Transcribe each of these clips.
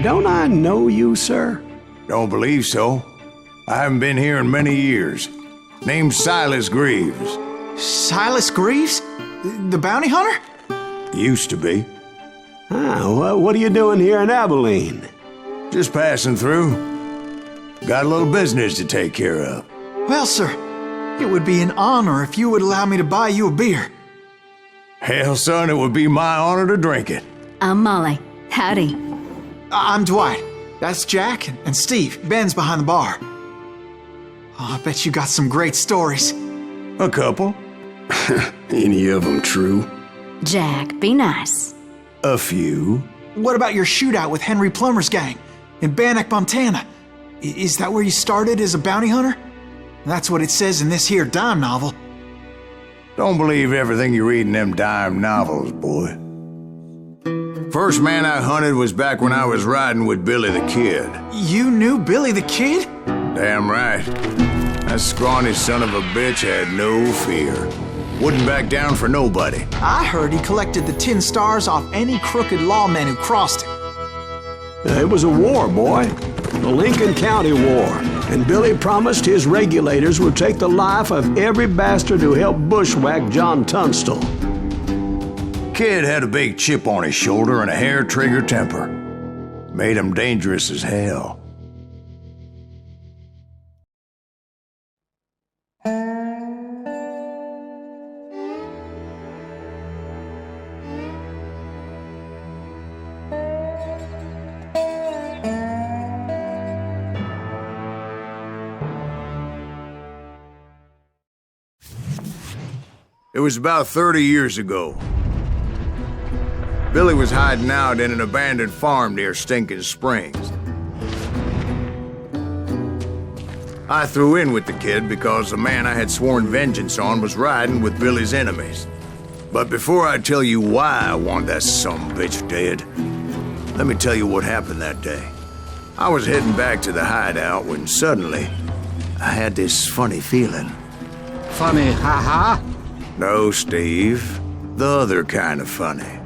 Don't I know you, sir? Don't believe so. I haven't been here in many years. Name's Silas Greaves. Silas Greaves? The bounty hunter? Used to be. What are you doing here in Abilene? Just passing through. Got a little business to take care of. Well, sir, it would be an honor if you would allow me to buy you a beer. Hell, son, it would be my honor to drink it. I'm Molly. Howdy. I'm Dwight. That's Jack and Steve. Ben's behind the bar. Oh, I bet you got some great stories. A couple. Any of them true? Jack, be nice. A few. What about your shootout with Henry Plummer's gang in Bannock, Montana? Is that where you started as a bounty hunter? That's what it says in this here dime novel. Don't believe everything you read in them dime novels, boy. First man I hunted was back when I was riding with Billy the Kid. You knew Billy the Kid? Damn right. That scrawny son of a bitch had no fear. Wouldn't back down for nobody. I heard he collected the 10 stars off any crooked lawmen who crossed him. It was a war, boy. The Lincoln County War. And Billy promised his regulators would take the life of every bastard who helped bushwhack John Tunstall. Kid had a big chip on his shoulder and a hair-trigger temper. Made him dangerous as hell. It was about 30 years ago. Billy was hiding out in an abandoned farm near Stinking Springs. I threw in with the kid because the man I had sworn vengeance on was riding with Billy's enemies. But before I tell you why I want that sumbitch dead, let me tell you what happened that day. I was heading back to the hideout when suddenly I had this funny feeling. Funny, ha-ha? No, Steve. The other kind of funny.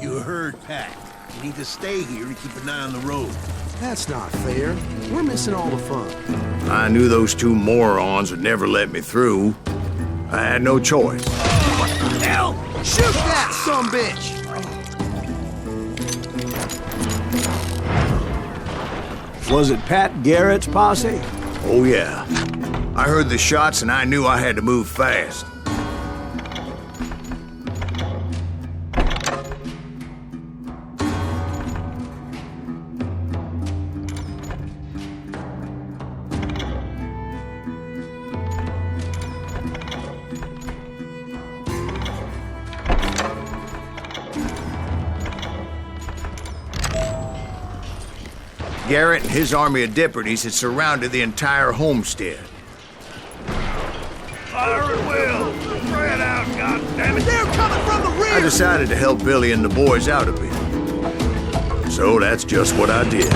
You heard Pat. You need to stay here and keep an eye on the road. That's not fair. We're missing all the fun. I knew those two morons would never let me through. I had no choice. What the hell? Shoot that sumbitch! Was it Pat Garrett's posse? Oh, yeah. I heard the shots and I knew I had to move fast. Garrett and his army of deputies had surrounded the entire homestead. Fire at will! Spread out, goddammit! They're coming from the rear! I decided to help Billy and the boys out a bit. So that's just what I did.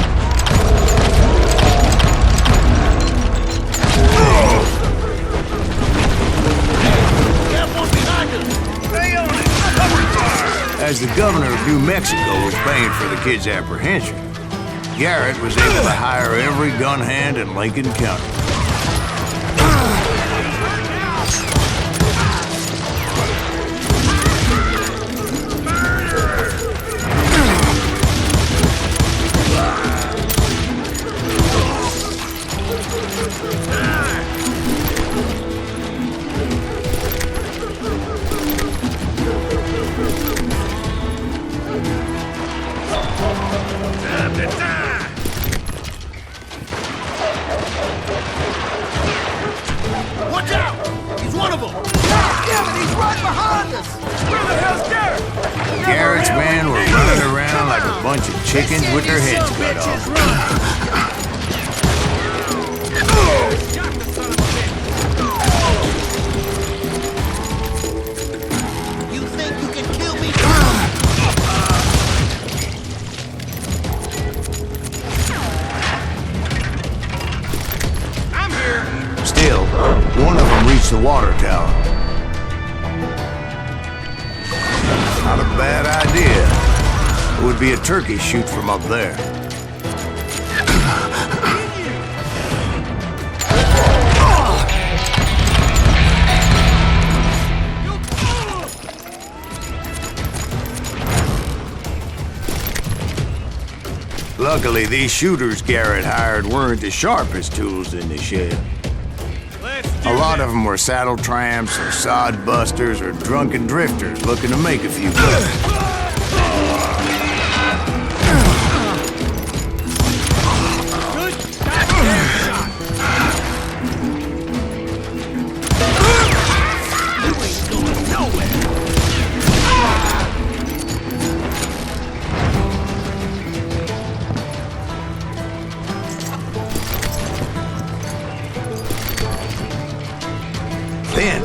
Got one behind us! Stay on it! Cover fire! As the governor of New Mexico was paying for the kid's apprehension, Garrett was able to hire every gun hand in Lincoln County. Watch out! He's one of them! Damn it, he's right behind us! Where the hell's Garrett? Garrett's men were running around like a bunch of chickens with their heads cut off. You think you can kill me? could be a turkey shoot from up there. Luckily, these shooters Garrett hired weren't the sharpest tools in the shed. A lot of them were saddle tramps or sod busters or drunken drifters looking to make a few bucks. Then,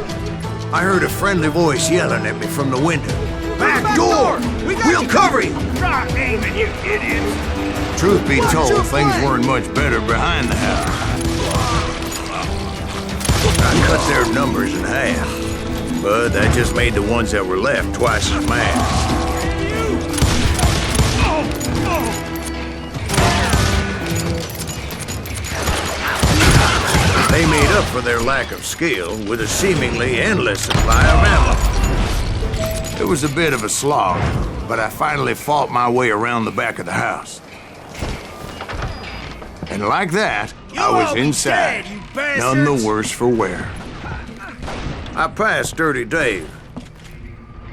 I heard a friendly voice yelling at me from the window. Back door! We'll cover you! Stop aiming, you idiots! Truth be told, things weren't much better behind the house. I cut their numbers in half, but that just made the ones that were left twice as mad. They made up for their lack of skill with a seemingly endless supply of ammo. It was a bit of a slog, but I finally fought my way around the back of the house. And like that, I was inside, none the worse for wear. I passed Sturdy Dave,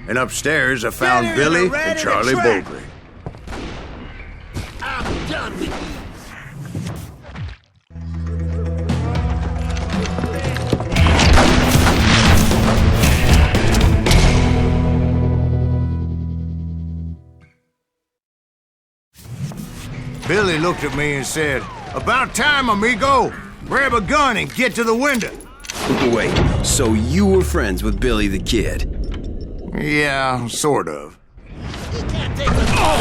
and upstairs I found Billy and Charlie Bowlby. I'm done with you. Billy looked at me and said, "About time, amigo. Grab a gun and get to the window." Wait, so you were friends with Billy the Kid? Yeah, sort of.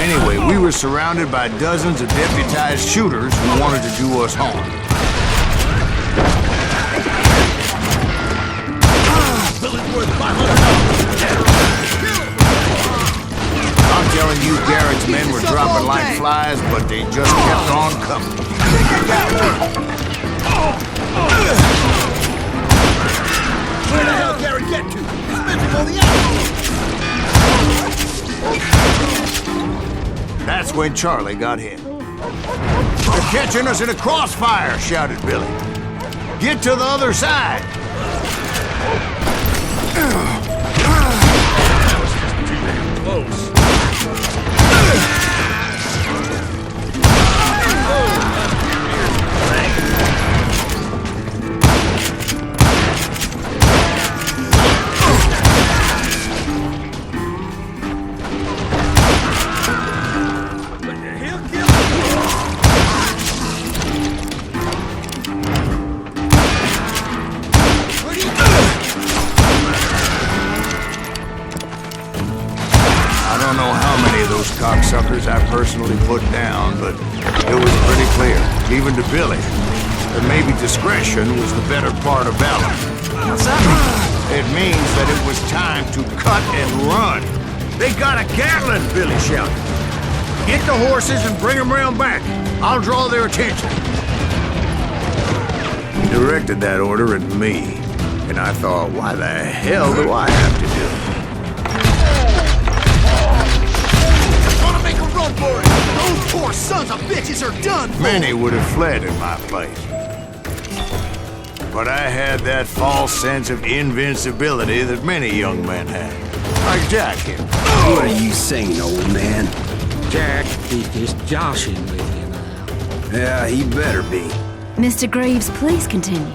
Anyway, we were surrounded by dozens of deputized shooters who wanted to do us harm. Billy's worth $500. I'm telling you, Garrett's men were dropping like flies, but they just kept on coming. Where the hell Garrett get to? He's missing all the ammo! That's when Charlie got hit. "They're catching us in a crossfire," shouted Billy. "Get to the other side!" Close. Cocksuckers I personally put down, but it was pretty clear, even to Billy, that maybe discretion was the better part of valor. What's that mean? It means that it was time to cut and run. "They got a Gatling," Billy shouted. "Get the horses and bring them round back. I'll draw their attention." He directed that order at me, and I thought, why the hell do I have to do it? Run for it! Those poor sons of bitches are done for! Many would have fled in my place. But I had that false sense of invincibility that many young men have. Like Jack here. What are you saying, old man? Jack, he's just joshing with you now. Yeah, he better be. Mr. Graves, please continue.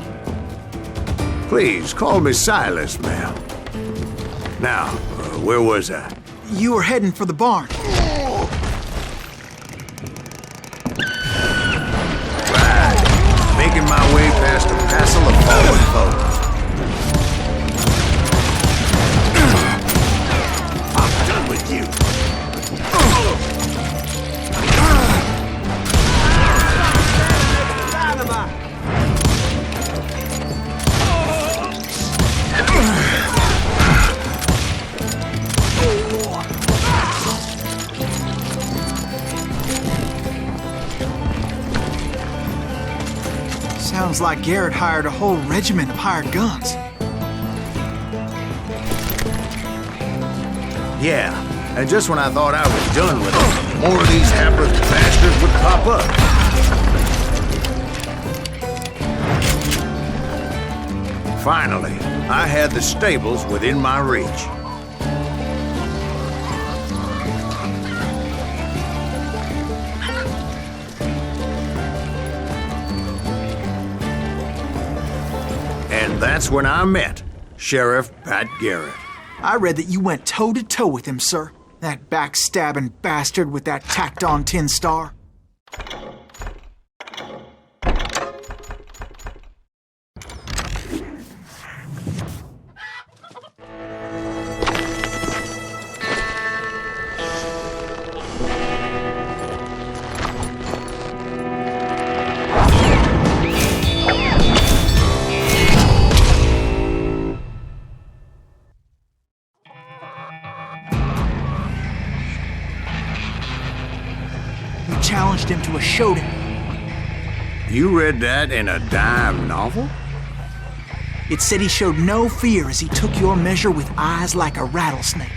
Please, call me Silas, ma'am. Now, where was I? You were heading for the barn. Making my way past a passel of fallen foes. I'm done with you! Sounds like Garrett hired a whole regiment of hired guns. Yeah, and just when I thought I was done with them, more of these hapless bastards would pop up. Finally, I had the stables within my reach. And that's when I met Sheriff Pat Garrett. I read that you went toe-to-toe with him, sir. That backstabbing bastard with that tacked-on tin star. Challenged him to a showdown. You read that in a dime novel? It said he showed no fear as he took your measure with eyes like a rattlesnake.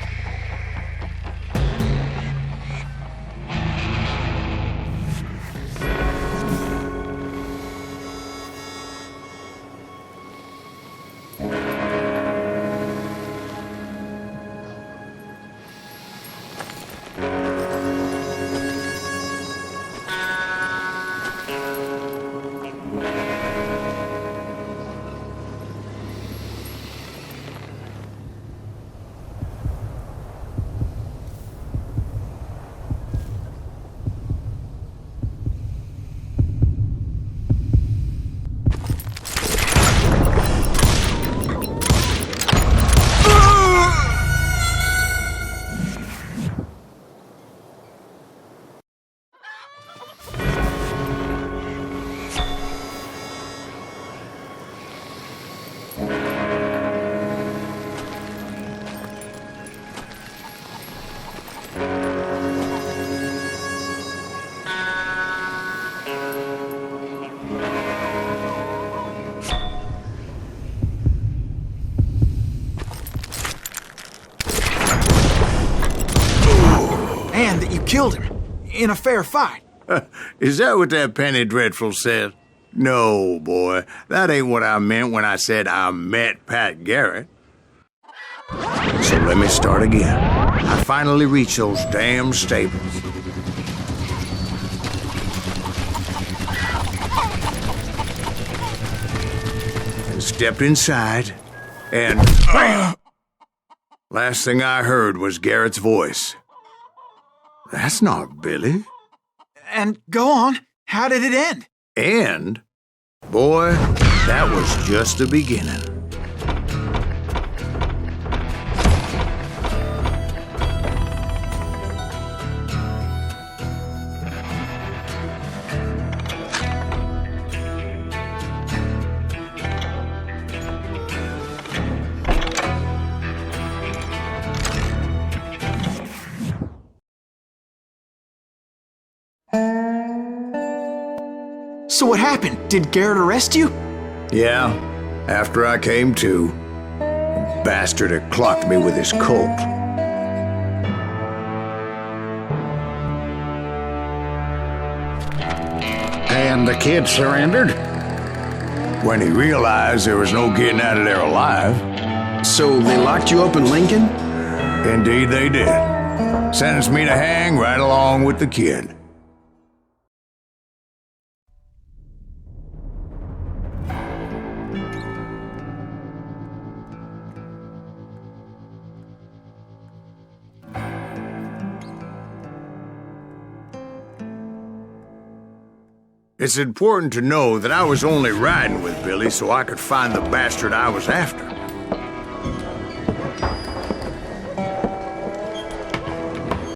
And that you killed him in a fair fight. Is that what that penny dreadful said? No, boy. That ain't what I meant when I said I met Pat Garrett. So let me start again. I finally reached those damn stables. And stepped inside, and last thing I heard was Garrett's voice. That's not Billy. And go on. How did it end? And, boy, that was just the beginning. So what happened? Did Garrett arrest you? Yeah, after I came to, the bastard had clocked me with his Colt. And the kid surrendered? When he realized there was no getting out of there alive. So they locked you up in Lincoln? Indeed they did. Sentenced me to hang right along with the kid. It's important to know that I was only riding with Billy so I could find the bastard I was after.